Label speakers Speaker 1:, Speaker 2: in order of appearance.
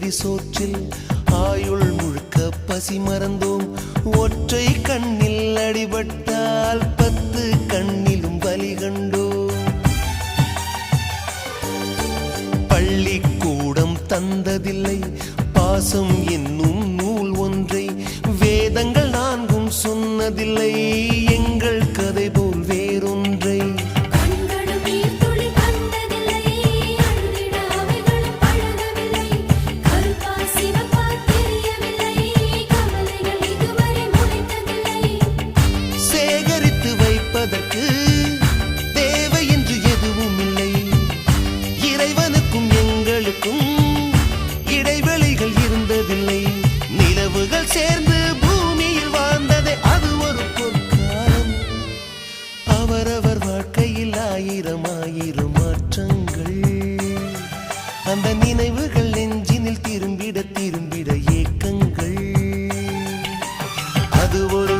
Speaker 1: பிடி சோற்றில் ஆயுள் முழுக்க பசி மறந்தோம். ஒற்றை கண்ணில் அடிபட்டால் 10 கண்ணிலும் வலி கண்டோம். பள்ளிக்கூடம் தந்ததில்லை பாசம் என்னும் நூல் ஒன்றை, வேதங்கள் 4ம் சொன்னதில்லை எங்கள் கதை போல் வேறொன்றை. சேகரித்து வைப்பதற்கு தேவை என்று எதுவும் இல்லை. இறைவனுக்கும் எங்களுக்கும் இடைவெளிகள் இருந்ததில்லை. நிலவுகள் சேர்ந்து பூமியில் வாழ்ந்ததே அது ஒரு பொற்காலம். அவரவர் வாழ்க்கையில் 1000 மாற்றங்கள். அந்த நினைவுகள் நெஞ்சினில் திரும்பிட திரும்பிட ஏக்கங்கள். அது ஒரு